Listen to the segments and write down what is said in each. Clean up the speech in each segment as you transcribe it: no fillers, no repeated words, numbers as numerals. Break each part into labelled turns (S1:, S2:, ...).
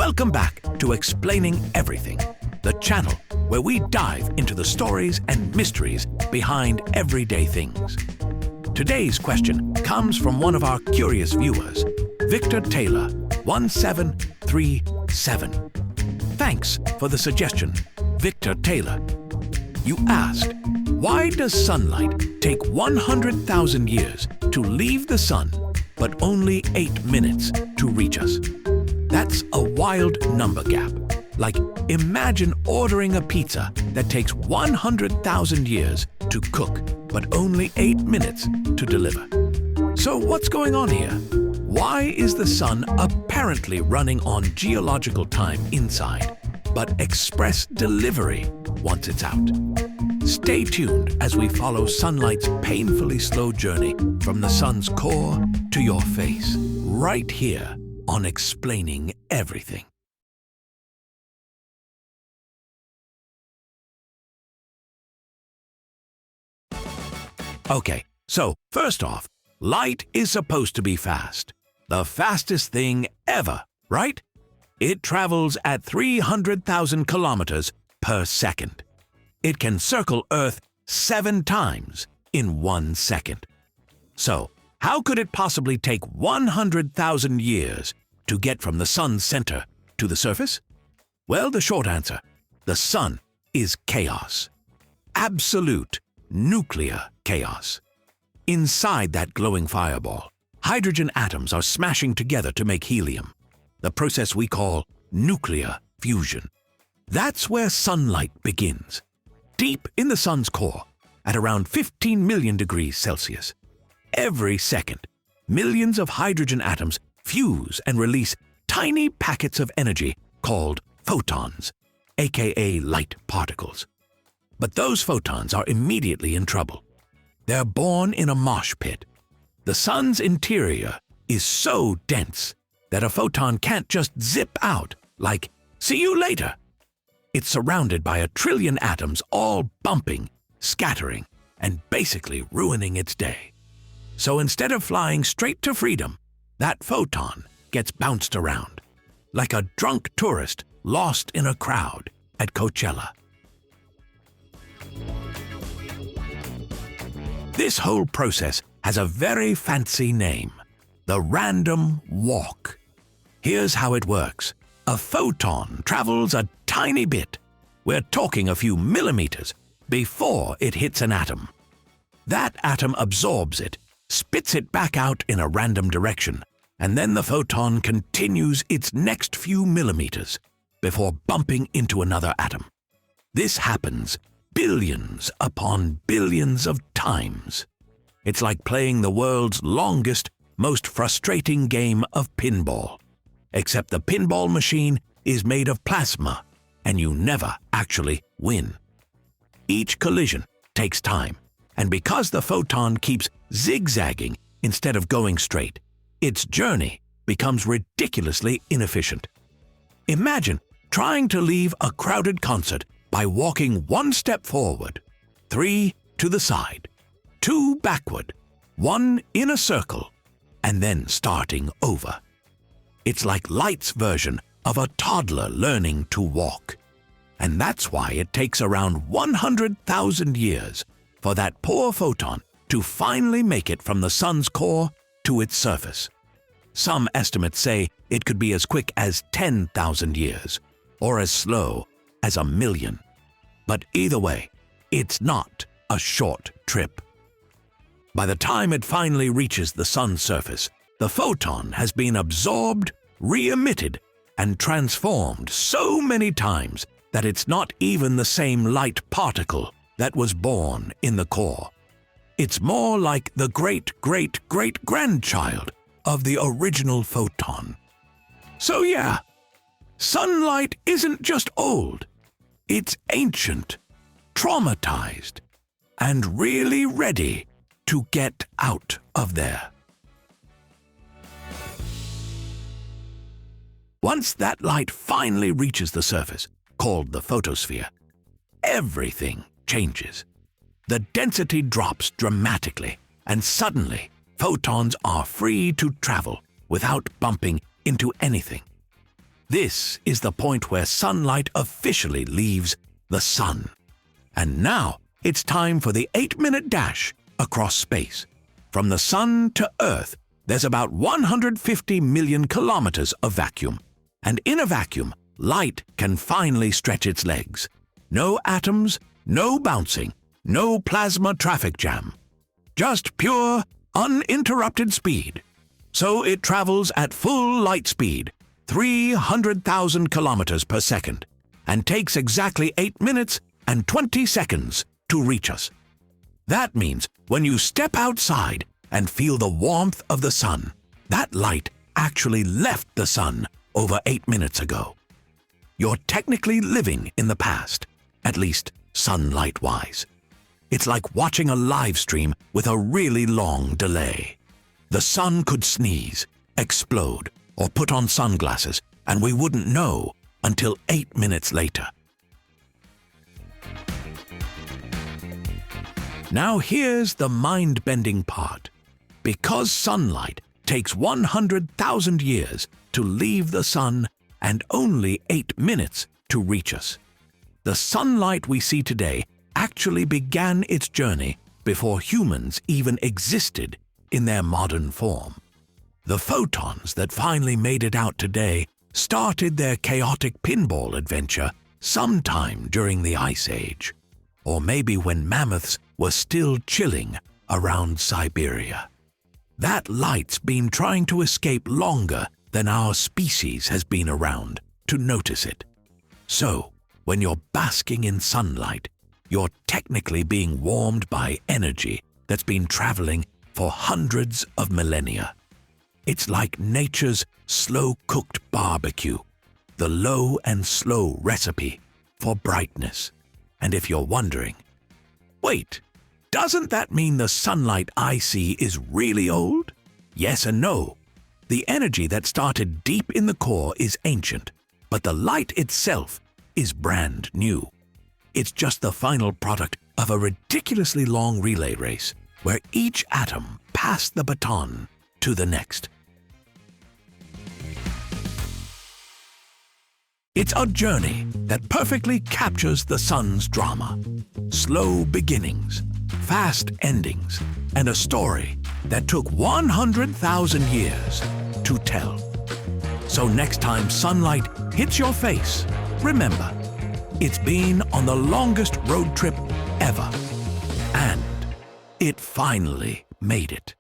S1: Welcome back to Explaining Everything, the channel where we dive into the stories and mysteries behind everyday things. Today's question comes from one of our curious viewers, Victor Taylor, 1737. Thanks for the suggestion, Victor Taylor. You asked, why does sunlight take 100,000 years to leave the sun, but only 8 minutes to reach us? That's a wild number gap. Like, imagine ordering a pizza that takes 100,000 years to cook, but only 8 minutes to deliver. So what's going on here? Why is the sun apparently running on geological time inside, but express delivery once it's out? Stay tuned as we follow sunlight's painfully slow journey from the sun's core to your face, right here on Explaining Everything. Okay, so first off, light is supposed to be fast. The fastest thing ever, right? It travels at 300,000 kilometers per second. It can circle Earth 7 times in 1 second. So, how could it possibly take 100,000 years to get from the sun's center to the surface? Well, the short answer, the sun is chaos. Absolute nuclear chaos. Inside that glowing fireball, hydrogen atoms are smashing together to make helium, the process we call nuclear fusion. That's where sunlight begins, deep in the sun's core, at around 15 million degrees Celsius. Every second, millions of hydrogen atoms fuse and release tiny packets of energy called photons, aka light particles. But those photons are immediately in trouble. They're born in a mosh pit. The sun's interior is so dense that a photon can't just zip out like, "See you later." It's surrounded by 1 trillion atoms all bumping, scattering, and basically ruining its day. So instead of flying straight to freedom, that photon gets bounced around, like a drunk tourist lost in a crowd at Coachella. This whole process has a very fancy name, the random walk. Here's how it works. A photon travels a tiny bit, we're talking a few millimeters, before it hits an atom. That atom absorbs it, spits it back out in a random direction, and then the photon continues its next few millimeters before bumping into another atom. This happens billions upon billions of times. It's like playing the world's longest, most frustrating game of pinball. Except the pinball machine is made of plasma, and you never actually win. Each collision takes time, and because the photon keeps zigzagging instead of going straight, its journey becomes ridiculously inefficient. Imagine trying to leave a crowded concert by walking 1 step forward, 3 to the side, 2 backward, 1 in a circle, and then starting over. It's like light's version of a toddler learning to walk. And that's why it takes around 100,000 years for that poor photon to finally make it from the sun's core to its surface. Some estimates say it could be as quick as 10,000 years, or as slow as 1,000,000. But either way, it's not a short trip. By the time it finally reaches the sun's surface, the photon has been absorbed, re-emitted, and transformed so many times that it's not even the same light particle that was born in the core. It's more like the great-great-great-grandchild of the original photon. So yeah, sunlight isn't just old, it's ancient, traumatized, and really ready to get out of there. Once that light finally reaches the surface, called the photosphere, everything changes. The density drops dramatically, and suddenly, photons are free to travel without bumping into anything. This is the point where sunlight officially leaves the sun. And now it's time for the 8-minute dash across space. From the sun to Earth, there's about 150 million kilometers of vacuum. And in a vacuum, light can finally stretch its legs. No atoms, no bouncing, no plasma traffic jam. Just pure, uninterrupted speed. So it travels at full light speed, 300,000 kilometers per second, and takes exactly 8 minutes and 20 seconds to reach us. That means when you step outside and feel the warmth of the sun, that light actually left the sun over 8 minutes ago. You're technically living in the past, at least sunlight-wise. It's like watching a live stream with a really long delay. The sun could sneeze, explode, or put on sunglasses, and we wouldn't know until 8 minutes later. Now here's the mind-bending part. Because sunlight takes 100,000 years to leave the sun and only 8 minutes to reach us, the sunlight we see today actually began its journey before humans even existed in their modern form. The photons that finally made it out today started their chaotic pinball adventure sometime during the Ice Age, or maybe when mammoths were still chilling around Siberia. That light's been trying to escape longer than our species has been around to notice it. So, when you're basking in sunlight, you're technically being warmed by energy that's been traveling for hundreds of millennia. It's like nature's slow-cooked barbecue, the low and slow recipe for brightness. And if you're wondering, wait, doesn't that mean the sunlight I see is really old? Yes and no. The energy that started deep in the core is ancient, but the light itself is brand new. It's just the final product of a ridiculously long relay race where each atom passed the baton to the next. It's a journey that perfectly captures the sun's drama. Slow beginnings, fast endings, and a story that took 100,000 years to tell. So next time sunlight hits your face, remember, it's been on the longest road trip ever. And it finally made it.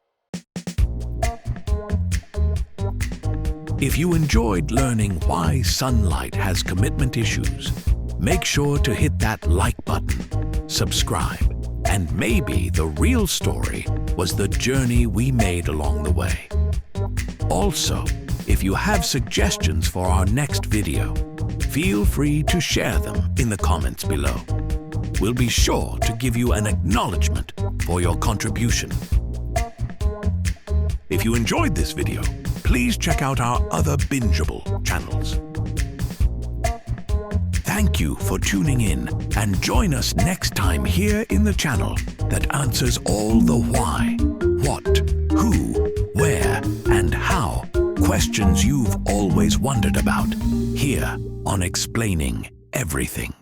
S1: If you enjoyed learning why sunlight has commitment issues, make sure to hit that like button, subscribe, and maybe the real story was the journey we made along the way. Also, if you have suggestions for our next video, feel free to share them in the comments below. We'll be sure to give you an acknowledgement for your contribution. If you enjoyed this video, please check out our other bingeable channels. Thank you for tuning in, and join us next time here in the channel that answers all the why, what, who, where, and how questions you've always wondered about, here on Explaining Everything.